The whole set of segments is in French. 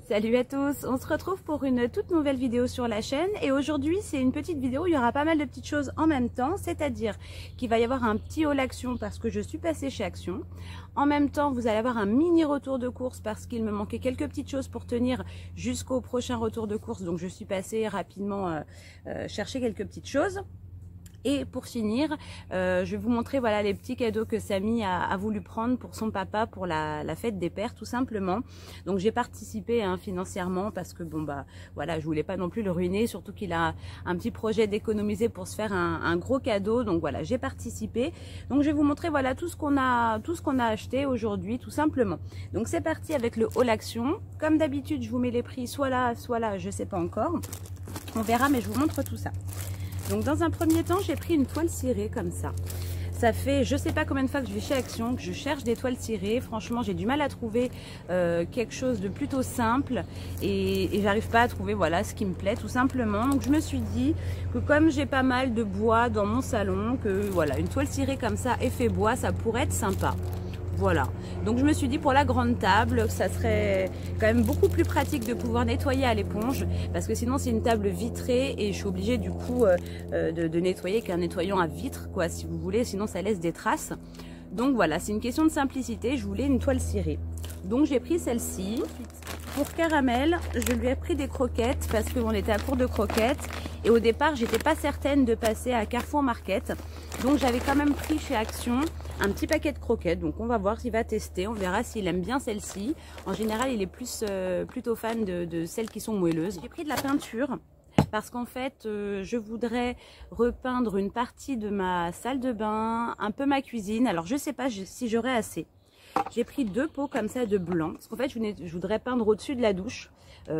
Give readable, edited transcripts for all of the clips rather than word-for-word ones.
Salut à tous, on se retrouve pour une toute nouvelle vidéo sur la chaîne et aujourd'hui c'est une petite vidéo où il y aura pas mal de petites choses en même temps, c'est-à-dire qu'il va y avoir un petit haul Action parce que je suis passée chez Action. En même temps vous allez avoir un mini retour de course parce qu'il me manquait quelques petites choses pour tenir jusqu'au prochain retour de course, donc je suis passée rapidement chercher quelques petites choses. Et pour finir, je vais vous montrer voilà les petits cadeaux que Samy a voulu prendre pour son papa pour la fête des pères tout simplement. Donc j'ai participé financièrement parce que bon bah voilà, je voulais pas non plus le ruiner, surtout qu'il a un petit projet d'économiser pour se faire un gros cadeau. Donc voilà, j'ai participé. Donc je vais vous montrer voilà tout ce qu'on a acheté aujourd'hui tout simplement. Donc c'est parti avec le haul Action. Comme d'habitude, je vous mets les prix soit là, je sais pas encore. On verra, mais je vous montre tout ça. Donc dans un premier temps, j'ai pris une toile cirée comme ça. Ça fait je sais pas combien de fois que je vais chez Action, que je cherche des toiles cirées. Franchement, j'ai du mal à trouver quelque chose de plutôt simple et j'arrive pas à trouver voilà ce qui me plaît tout simplement. Donc je me suis dit que comme j'ai pas mal de bois dans mon salon, que voilà une toile cirée comme ça effet bois, ça pourrait être sympa. Voilà, donc je me suis dit pour la grande table, ça serait quand même beaucoup plus pratique de pouvoir nettoyer à l'éponge parce que sinon c'est une table vitrée et je suis obligée du coup de nettoyer qu'un nettoyant à vitre quoi si vous voulez, sinon ça laisse des traces. Donc voilà, c'est une question de simplicité, je voulais une toile cirée. Donc j'ai pris celle-ci. Pour Caramel, je lui ai pris des croquettes parce qu'on était à court de croquettes et au départ j'étais pas certaine de passer à Carrefour Market, donc j'avais quand même pris chez Action un petit paquet de croquettes. Donc on va voir s'il va tester, on verra s'il aime bien celle-ci. En général il est plutôt fan de celles qui sont moelleuses. J'ai pris de la peinture parce qu'en fait je voudrais repeindre une partie de ma salle de bain, un peu ma cuisine. Alors je sais pas si j'aurai assez. J'ai pris 2 pots comme ça de blanc parce qu'en fait je voudrais peindre au-dessus de la douche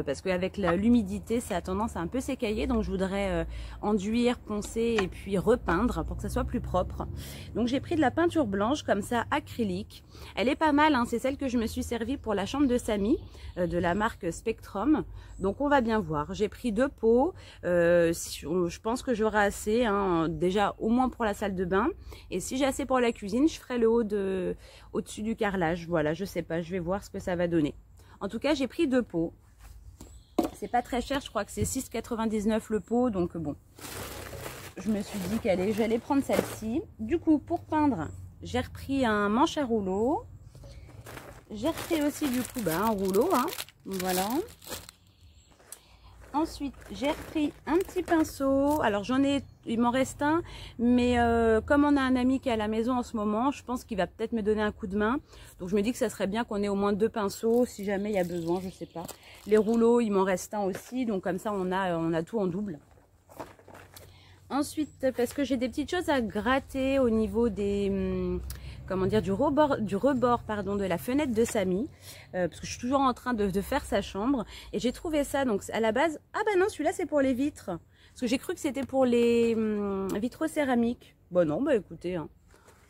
parce qu'avec l'humidité ça a tendance à un peu s'écailler, donc je voudrais enduire, poncer et puis repeindre pour que ça soit plus propre. Donc j'ai pris de la peinture blanche comme ça acrylique. Elle est pas mal hein, c'est celle que je me suis servie pour la chambre de Samy de la marque Spectrum. Donc on va bien voir. J'ai pris 2 pots, je pense que j'aurai assez hein, déjà au moins pour la salle de bain, et si j'ai assez pour la cuisine je ferai le haut au-dessus du carrelage. Voilà, je sais pas, je vais voir ce que ça va donner. En tout cas j'ai pris 2 pots. C'est pas très cher, je crois que c'est 6,99 le pot, donc bon. Je me suis dit qu'allez, j'allais prendre celle-ci. Du coup, pour peindre, j'ai repris un manche à rouleau. J'ai repris aussi du coup un rouleau, hein. Voilà. Ensuite, j'ai repris un petit pinceau. Alors il m'en reste un, mais comme on a un ami qui est à la maison en ce moment, je pense qu'il va peut-être me donner un coup de main. Donc je me dis que ça serait bien qu'on ait au moins 2 pinceaux si jamais il y a besoin, je sais pas. Les rouleaux, il m'en reste un aussi, donc comme ça on a tout en double. Ensuite, parce que j'ai des petites choses à gratter au niveau des comment dire, du rebord pardon, de la fenêtre de Samy, parce que je suis toujours en train de faire sa chambre et j'ai trouvé ça. Donc à la base, ah bah non, celui-là c'est pour les vitres, parce que j'ai cru que c'était pour les vitraux céramiques. Bon non, bah écoutez, hein,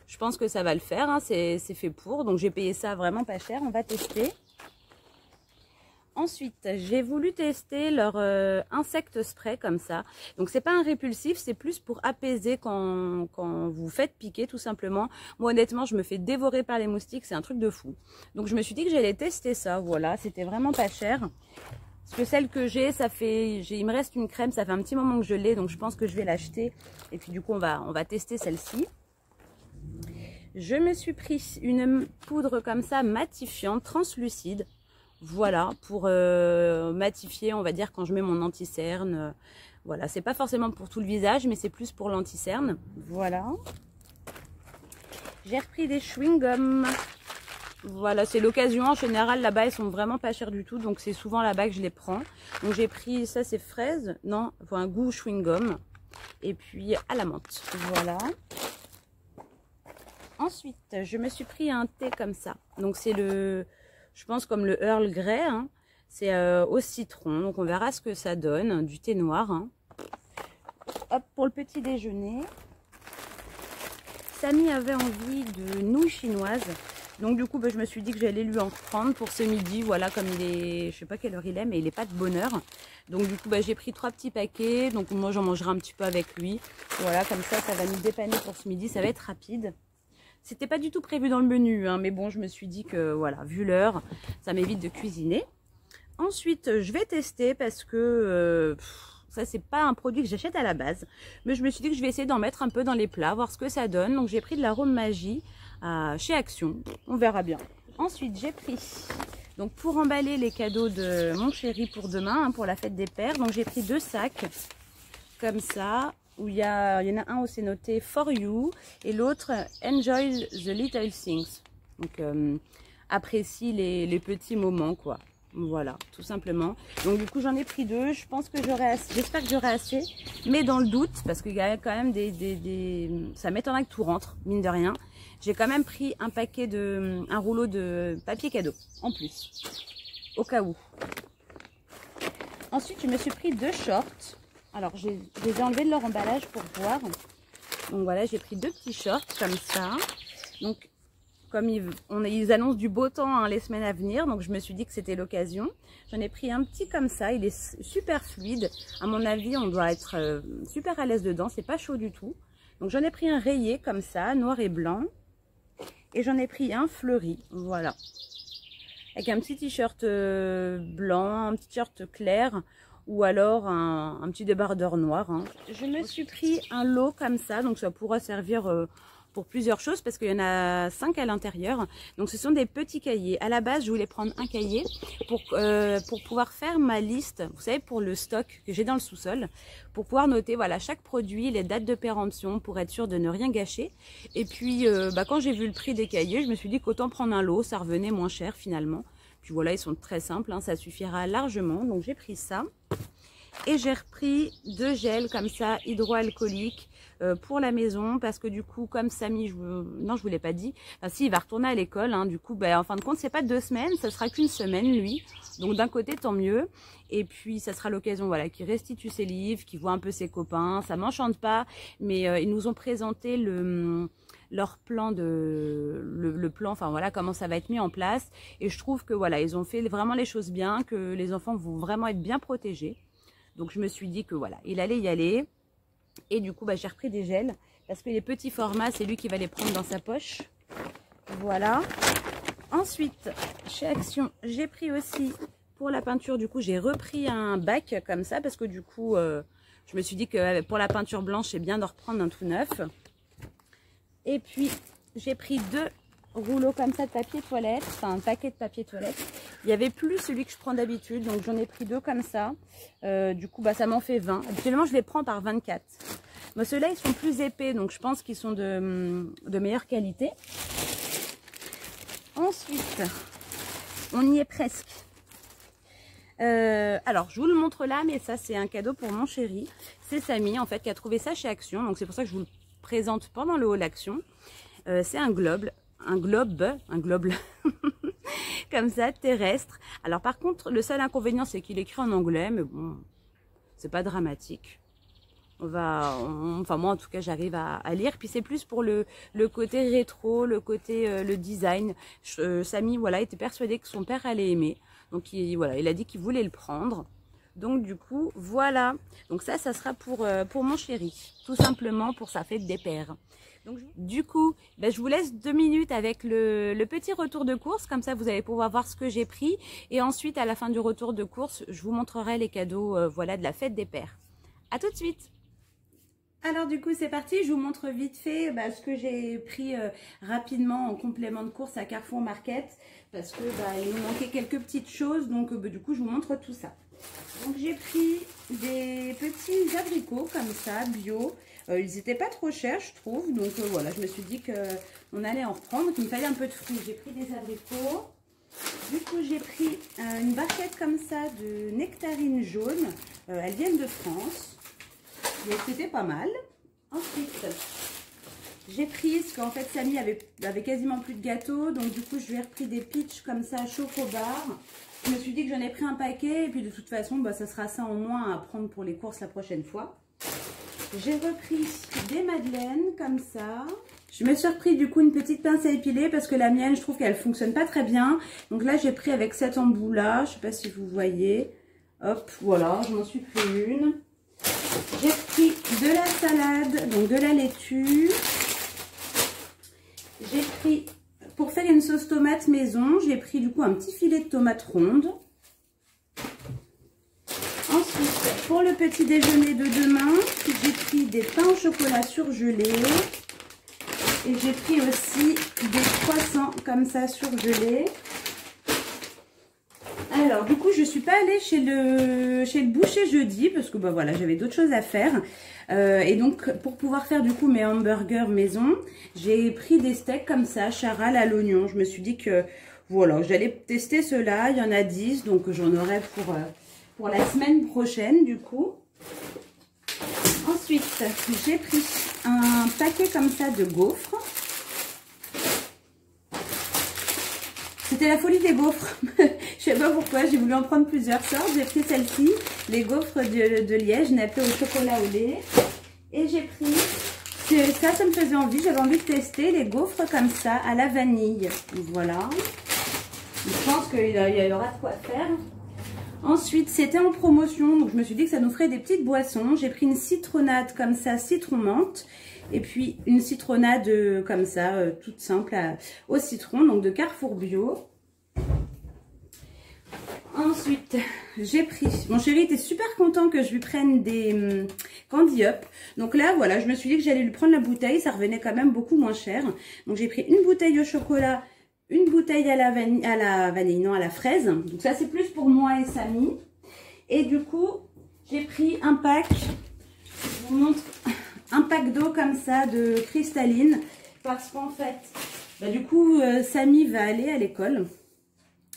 je pense que ça va le faire, hein, c'est fait pour, donc j'ai payé ça vraiment pas cher, on va tester. Ensuite, j'ai voulu tester leur insecte spray comme ça. Donc, c'est pas un répulsif, c'est plus pour apaiser quand vous faites piquer tout simplement. Moi, honnêtement, je me fais dévorer par les moustiques, c'est un truc de fou. Donc, je me suis dit que j'allais tester ça. Voilà, c'était vraiment pas cher. Parce que celle que j'ai, il me reste une crème, ça fait un petit moment que je l'ai, donc je pense que je vais l'acheter. Et puis, du coup, on va tester celle-ci. Je me suis pris une poudre comme ça, matifiante, translucide. Voilà, pour matifier, on va dire, quand je mets mon anti-cerne. Voilà, c'est pas forcément pour tout le visage, mais c'est plus pour l'anti-cerne. Voilà. J'ai repris des chewing-gums. Voilà, c'est l'occasion. En général, là-bas, ils sont vraiment pas chers du tout. Donc, c'est souvent là-bas que je les prends. Donc, j'ai pris, ça, c'est fraise. Non, enfin, un goût chewing-gum. Et puis, à la menthe. Voilà. Ensuite, je me suis pris un thé comme ça. Donc, c'est je pense comme le Earl Grey, hein. C'est au citron, donc on verra ce que ça donne, du thé noir. Hein. Hop, pour le petit déjeuner, Samy avait envie de nouilles chinoises, donc du coup je me suis dit que j'allais lui en prendre pour ce midi. Voilà, comme il est, je sais pas quelle heure il est, mais il est pas de bonne heure. Donc du coup j'ai pris 3 petits paquets, donc moi j'en mangerai un petit peu avec lui. Voilà, comme ça va nous dépanner pour ce midi, ça va être rapide. C'était pas du tout prévu dans le menu, hein, mais bon, je me suis dit que, voilà, vu l'heure, ça m'évite de cuisiner. Ensuite, je vais tester parce que ça, c'est pas un produit que j'achète à la base. Mais je me suis dit que je vais essayer d'en mettre un peu dans les plats, voir ce que ça donne. Donc, j'ai pris de l'arôme magie chez Action. On verra bien. Ensuite, j'ai pris, donc pour emballer les cadeaux de mon chéri pour demain, hein, pour la fête des pères. Donc, j'ai pris 2 sacs comme ça, où il y en a un où c'est noté For You et l'autre Enjoy the Little Things. Donc, apprécie les petits moments, quoi. Voilà, tout simplement. Donc du coup j'en ai pris 2. Je pense que j'aurai assez. J'espère que j'aurai assez. Mais dans le doute, parce qu'il y a quand même ça m'étonnerait que tout rentre, mine de rien. J'ai quand même pris un rouleau de papier cadeau en plus, au cas où. Ensuite, je me suis pris 2 shorts. Alors je les ai enlevés de leur emballage pour voir. Donc voilà, j'ai pris 2 petits shorts comme ça. Donc comme ils annoncent du beau temps, hein, les semaines à venir, donc je me suis dit que c'était l'occasion. J'en ai pris un petit comme ça, il est super fluide. À mon avis, on doit être super à l'aise dedans, c'est pas chaud du tout. Donc j'en ai pris un rayé comme ça, noir et blanc. Et j'en ai pris un fleuri, voilà. Avec un petit t-shirt blanc, un petit t-shirt clair, ou alors un petit débardeur noir. Hein. Je me suis pris un lot comme ça, donc ça pourra servir pour plusieurs choses parce qu'il y en a 5 à l'intérieur. Donc ce sont des petits cahiers. À la base, je voulais prendre un cahier pour pouvoir faire ma liste, vous savez, pour le stock que j'ai dans le sous-sol, pour pouvoir noter voilà chaque produit, les dates de péremption pour être sûr de ne rien gâcher. Et puis quand j'ai vu le prix des cahiers, je me suis dit qu'autant prendre un lot, ça revenait moins cher finalement. Puis voilà, ils sont très simples, hein, ça suffira largement. Donc j'ai pris ça. Et j'ai repris 2 gels comme ça, hydroalcooliques pour la maison. Parce que du coup, comme Samy, je vous l'ai pas dit, enfin, si, il va retourner à l'école. Hein, du coup, en fin de compte, c'est pas 2 semaines, ça sera qu'une semaine, lui. Donc d'un côté, tant mieux. Et puis, ça sera l'occasion voilà, qu'il restitue ses livres, qu'il voit un peu ses copains. Ça m'enchante pas, mais ils nous ont présenté leur plan le plan, enfin voilà comment ça va être mis en place. Et je trouve que voilà, ils ont fait vraiment les choses bien, que les enfants vont vraiment être bien protégés. Donc je me suis dit que voilà, il allait y aller. Et du coup, j'ai repris des gels. Parce que les petits formats, c'est lui qui va les prendre dans sa poche. Voilà. Ensuite, chez Action, j'ai pris aussi pour la peinture. Du coup, j'ai repris un bac comme ça. Parce que du coup, je me suis dit que pour la peinture blanche, c'est bien de reprendre un tout neuf. Et puis, j'ai pris 2 rouleaux comme ça de papier toilette. Enfin, un paquet de papier toilette. Il n'y avait plus celui que je prends d'habitude, donc j'en ai pris 2 comme ça. Du coup, ça m'en fait 20. Habituellement, je les prends par 24. Mais ceux-là, ils sont plus épais, donc je pense qu'ils sont de meilleure qualité. Ensuite, on y est presque. Alors, je vous le montre là, mais ça, c'est un cadeau pour mon chéri. C'est Samy, en fait, qui a trouvé ça chez Action. Donc, c'est pour ça que je vous le présente pendant le haul Action. C'est un globe comme ça, terrestre. Alors par contre, le seul inconvénient, c'est qu'il est écrit en anglais, mais bon, c'est pas dramatique. Enfin moi en tout cas, j'arrive à lire. Puis c'est plus pour le côté rétro, le côté le design. Samy, voilà, était persuadé que son père allait aimer. Donc il a dit qu'il voulait le prendre. Donc du coup, voilà. Donc ça sera pour mon chéri, tout simplement pour sa fête des pères. Donc, du coup, je vous laisse 2 minutes avec le petit retour de course. Comme ça, vous allez pouvoir voir ce que j'ai pris. Et ensuite, à la fin du retour de course, je vous montrerai les cadeaux voilà, de la fête des pères. À tout de suite. Alors du coup, c'est parti. Je vous montre vite fait ce que j'ai pris rapidement en complément de course à Carrefour Market. Parce que il nous manquait quelques petites choses. Donc du coup, je vous montre tout ça. Donc j'ai pris des petits abricots comme ça, bio. Ils n'étaient pas trop chers, je trouve. Donc voilà, je me suis dit qu'on allait en reprendre, qu'il me fallait un peu de fruits. J'ai pris des abricots. Du coup, j'ai pris une barquette comme ça de nectarines jaunes. Elles viennent de France. C'était pas mal. Ensuite, j'ai pris, parce qu'en fait, Samy avait quasiment plus de gâteaux. Donc du coup, je lui ai repris des peach comme ça, chocobar. Je me suis dit que j'en ai pris un paquet. Et puis de toute façon, ça sera ça en moins à prendre pour les courses la prochaine fois. J'ai repris des madeleines comme ça. Je me suis repris du coup une petite pince à épiler parce que la mienne, je trouve qu'elle fonctionne pas très bien. Donc là, j'ai pris avec cet embout là. Je sais pas si vous voyez. Hop, voilà, je m'en suis pris une. J'ai pris de la salade, donc de la laitue. J'ai pris, pour faire une sauce tomate maison, j'ai pris du coup un petit filet de tomates rondes. Pour le petit déjeuner de demain, j'ai pris des pains au chocolat surgelés. Et j'ai pris aussi des croissants comme ça surgelés. Alors du coup je suis pas allée chez le boucher jeudi parce que bah voilà, j'avais d'autres choses à faire. Et donc pour pouvoir faire du coup mes hamburgers maison, j'ai pris des steaks comme ça, charal à l'oignon. Je me suis dit que voilà, j'allais tester cela. Il y en a 10, donc j'en aurai pour la semaine prochaine du coup. Ensuite j'ai pris un paquet comme ça de gaufres. C'était la folie des gaufres. Je sais pas pourquoi, j'ai voulu en prendre plusieurs sortes. J'ai pris celle-ci, les gaufres de Liège, nappées au chocolat au lait. Et j'ai pris, ça me faisait envie, j'avais envie de tester les gaufres comme ça à la vanille. Voilà. Je pense qu'il y aura de quoi faire. Ensuite, c'était en promotion, donc je me suis dit que ça nous ferait des petites boissons. J'ai pris une citronnade comme ça, citron menthe. Et puis une citronnade comme ça, toute simple au citron, donc de Carrefour Bio. Ensuite, j'ai pris... Mon chéri était super content que je lui prenne des Candy Up. Donc là, voilà, je me suis dit que j'allais lui prendre la bouteille. Ça revenait quand même beaucoup moins cher. Donc j'ai pris une bouteille au chocolat, une bouteille à la vanille, non, à la fraise. Donc ça, c'est plus pour moi et Samy. Et du coup, j'ai pris un pack. Je vous montre... Un pack d'eau comme ça de cristalline parce qu'en fait, bah, du coup, Samy va aller à l'école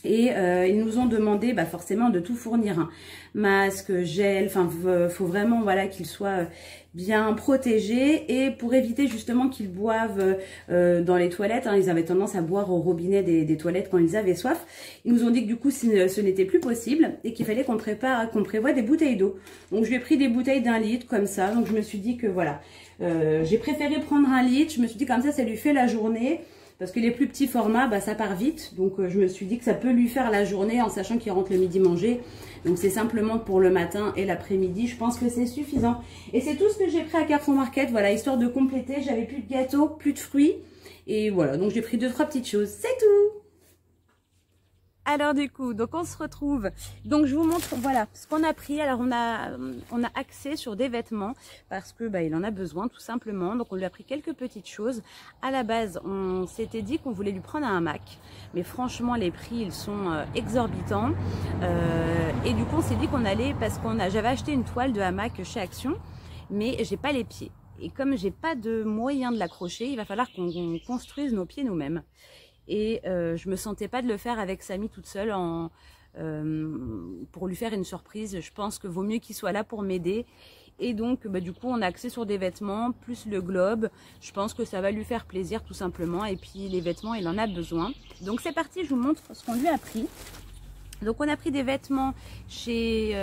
et ils nous ont demandé forcément de tout fournir, hein. Masque, gel, enfin faut vraiment voilà qu'il soit bien protégé et pour éviter justement qu'ils boivent dans les toilettes, hein, ils avaient tendance à boire au robinet des toilettes quand ils avaient soif. Ils nous ont dit que du coup ce n'était plus possible et qu'il fallait qu'on prévoie des bouteilles d'eau. Donc je lui ai pris des bouteilles d'1 litre comme ça, donc je me suis dit que voilà, j'ai préféré prendre 1 litre, je me suis dit comme ça lui fait la journée. Parce que les plus petits formats, ça part vite. Donc, je me suis dit que ça peut lui faire la journée en sachant qu'il rentre le midi manger. Donc, c'est simplement pour le matin et l'après-midi. Je pense que c'est suffisant. Et c'est tout ce que j'ai pris à Carrefour Market. Voilà, histoire de compléter. J'avais plus de gâteaux, plus de fruits. Et voilà, donc j'ai pris 2-3 petites choses. C'est tout! Alors du coup, donc on se retrouve, donc je vous montre voilà ce qu'on a pris. Alors on a axé sur des vêtements parce que il en a besoin tout simplement, donc on lui a pris quelques petites choses. À la base on s'était dit qu'on voulait lui prendre un hamac, mais franchement les prix ils sont exorbitants et du coup on s'est dit qu'on allait, parce j'avais acheté une toile de hamac chez Action, mais j'ai pas les pieds et comme j'ai pas de moyen de l'accrocher, il va falloir qu'on construise nos pieds nous-mêmes. Et je me sentais pas de le faire avec Samy toute seule pour lui faire une surprise. Je pense que vaut mieux qu'il soit là pour m'aider. Et donc du coup on a axé sur des vêtements plus le globe. Je pense que ça va lui faire plaisir tout simplement. Et puis les vêtements il en a besoin. Donc c'est parti, je vous montre ce qu'on lui a pris. Donc on a pris des vêtements chez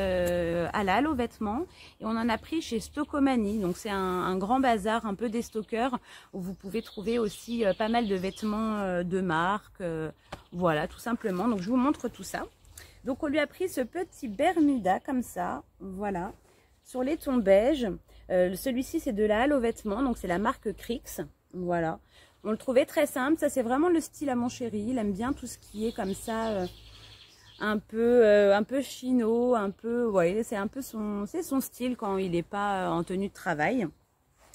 Halal aux vêtements et on en a pris chez Stockomanie. Donc c'est un grand bazar un peu des stockeurs où vous pouvez trouver aussi pas mal de vêtements de marque. Voilà tout simplement. Donc je vous montre tout ça. Donc on lui a pris ce petit Bermuda comme ça. Voilà. Sur les tons beige. Celui-ci c'est de la Halal aux vêtements. Donc c'est la marque Crix. Voilà. On le trouvait très simple. Ça c'est vraiment le style à mon chéri. Il aime bien tout ce qui est comme ça... un peu chino, un peu, ouais, c'est un peu son style quand il n'est pas en tenue de travail.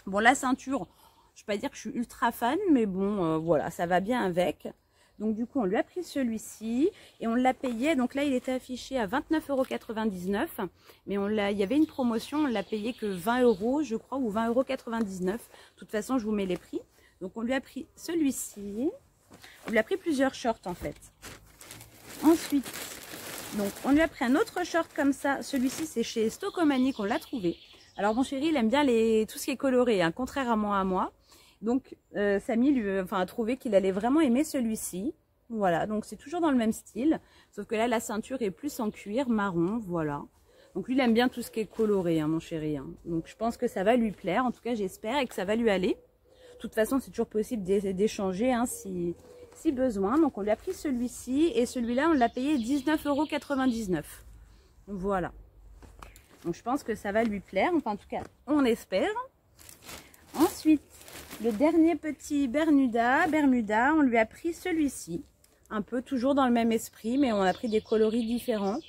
Bon, la ceinture, je ne vais pas dire que je suis ultra fan, mais bon, voilà, ça va bien avec. Donc du coup, on lui a pris celui-ci et on l'a payé. Donc là, il était affiché à 29,99 €, mais il y avait une promotion, on l'a payé que 20 €, je crois, ou 20,99 €. De toute façon, je vous mets les prix. Donc on lui a pris celui-ci. On lui a pris plusieurs shorts en fait. Ensuite, donc on lui a pris un autre short comme ça. Celui-ci, c'est chez Stockomanie qu'on l'a trouvé. Alors mon chéri, il aime bien tout ce qui est coloré, hein, contrairement à moi. Donc Samy a trouvé qu'il allait vraiment aimer celui-ci. Voilà, donc c'est toujours dans le même style. Sauf que là, la ceinture est plus en cuir marron, voilà. Donc lui, il aime bien tout ce qui est coloré, hein, mon chéri. Hein. Donc je pense que ça va lui plaire. En tout cas, j'espère et que ça va lui aller. De toute façon, c'est toujours possible d'échanger hein, si besoin. Donc on lui a pris celui-ci et celui-là on l'a payé 19,99 €. Voilà. Donc je pense que ça va lui plaire. Enfin en tout cas on espère. Ensuite le dernier petit Bermuda, on lui a pris celui-ci. Un peu toujours dans le même esprit mais on a pris des coloris différents.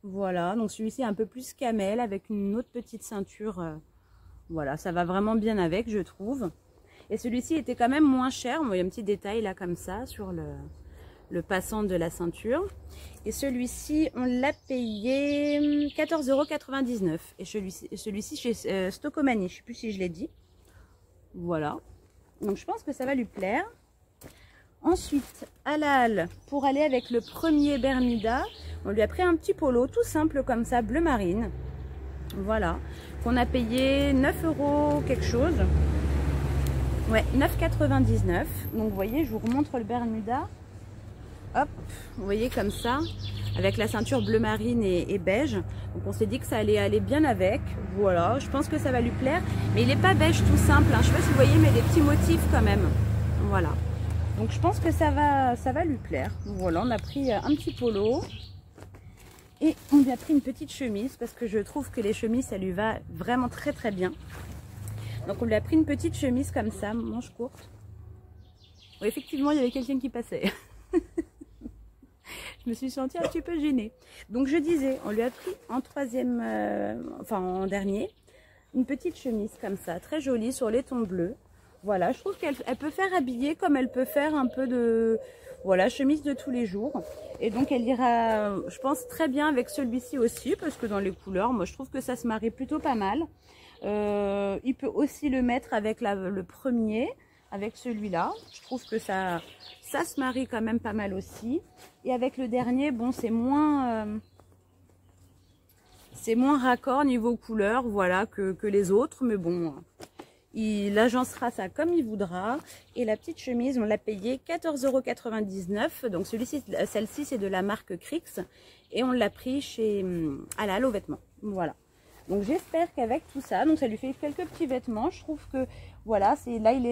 Voilà, donc celui-ci est un peu plus camel avec une autre petite ceinture. Voilà, ça va vraiment bien avec, je trouve. Et celui-ci était quand même moins cher. Bon, il y a un petit détail là comme ça sur le passant de la ceinture. Et celui-ci, on l'a payé 14,99 €. Et celui-ci chez Stocomanie, je ne sais plus si je l'ai dit. Voilà. Donc je pense que ça va lui plaire. Ensuite, à la halle, pour aller avec le premier Bermuda, on lui a pris un petit polo tout simple comme ça, bleu marine. Voilà. Qu'on a payé 9 € quelque chose. Ouais, 9,99 €. Donc vous voyez, je vous remontre le Bermuda. Hop, vous voyez comme ça, avec la ceinture bleu marine et beige. Donc on s'est dit que ça allait aller bien avec. Voilà, je pense que ça va lui plaire. Mais il n'est pas beige tout simple, hein. Je ne sais pas si vous voyez, mais des petits motifs quand même. Voilà. Donc je pense que ça va lui plaire. Voilà, on a pris un petit polo. Et on lui a pris une petite chemise parce que je trouve que les chemises, ça lui va vraiment très très bien. Donc on lui a pris une petite chemise comme ça, manche courte. Oui, effectivement, il y avait quelqu'un qui passait. Je me suis sentie un petit peu gênée. Donc je disais, on lui a pris en troisième, en dernier, une petite chemise comme ça, très jolie sur les tons bleus. Voilà, je trouve qu'elle peut faire habiller comme elle peut faire un peu de, voilà, chemise de tous les jours. Et donc elle ira, je pense, très bien avec celui-ci aussi, parce que dans les couleurs, moi je trouve que ça se marie plutôt pas mal. Il peut aussi le mettre avec le premier, avec celui-là. Je trouve que ça se marie quand même pas mal aussi. Et avec le dernier, bon, c'est moins raccord niveau couleur, voilà, que les autres. Mais bon, il agencera ça comme il voudra. Et la petite chemise, on l'a payée 14,99 €. Donc celle-ci, c'est de la marque Crix. Et on l'a pris à la Halle aux vêtements. Voilà. Donc j'espère qu'avec tout ça, donc ça lui fait quelques petits vêtements. Je trouve que voilà, là il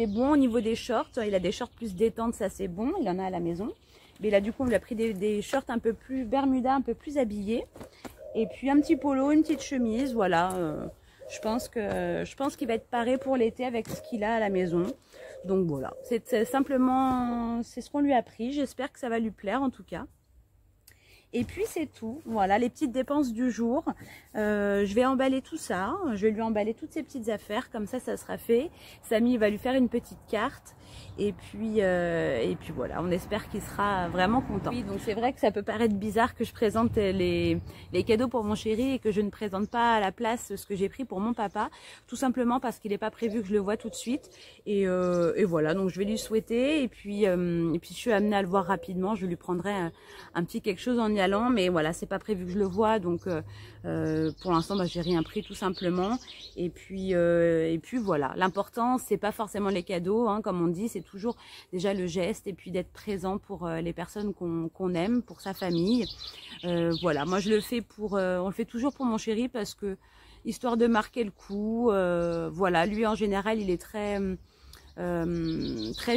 est bon au niveau des shorts. Il a des shorts plus détentes, ça c'est bon. Il en a à la maison. Mais là du coup on lui a pris des shorts un peu plus Bermuda, un peu plus habillés. Et puis un petit polo, une petite chemise, voilà. Je pense qu'il va être paré pour l'été avec ce qu'il a à la maison. Donc voilà, c'est simplement c'est ce qu'on lui a pris. J'espère que ça va lui plaire en tout cas. Et puis c'est tout, voilà les petites dépenses du jour. Je vais emballer tout ça, je vais lui emballer toutes ces petites affaires, comme ça sera fait. Samy va lui faire une petite carte. Et puis voilà, on espère qu'il sera vraiment content. Oui, donc c'est vrai que ça peut paraître bizarre que je présente les cadeaux pour mon chéri et que je ne présente pas à la place ce que j'ai pris pour mon papa. Tout simplement parce qu'il n'est pas prévu que je le voie tout de suite. Et voilà, donc je vais lui souhaiter. Et puis je suis amenée à le voir rapidement. Je lui prendrai un petit quelque chose en y allant. Mais voilà, c'est pas prévu que je le voie. Donc pour l'instant, j'ai rien pris tout simplement. Et puis voilà, l'important, c'est pas forcément les cadeaux, hein, comme on dit, c'est toujours déjà le geste et puis d'être présent pour les personnes qu'on aime, pour sa famille. Voilà, moi je le fais on le fait toujours pour mon chéri parce que histoire de marquer le coup. Voilà, lui en général il est très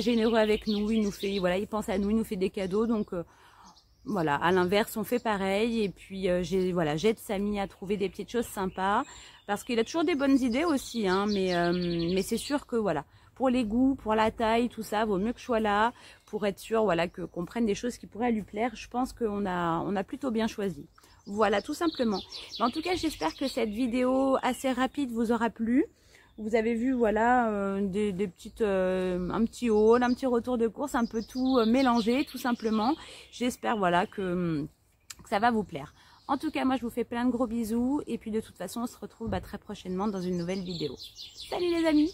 généreux avec nous. Il nous fait, voilà, il pense à nous, il nous fait des cadeaux. Donc voilà, à l'inverse on fait pareil. Et puis j'aide Samy à trouver des petites choses sympas parce qu'il a toujours des bonnes idées aussi, hein, mais c'est sûr que voilà, pour les goûts, pour la taille, tout ça, vaut mieux que je sois là pour être sûr, voilà, qu'on prenne des choses qui pourraient lui plaire. Je pense qu'on a plutôt bien choisi. Voilà, tout simplement. Mais en tout cas, j'espère que cette vidéo assez rapide vous aura plu. Vous avez vu, voilà, un petit haul, un petit retour de course, un peu tout mélangé, tout simplement. J'espère, voilà, que ça va vous plaire. En tout cas, moi, je vous fais plein de gros bisous. Et puis, de toute façon, on se retrouve très prochainement dans une nouvelle vidéo. Salut les amis!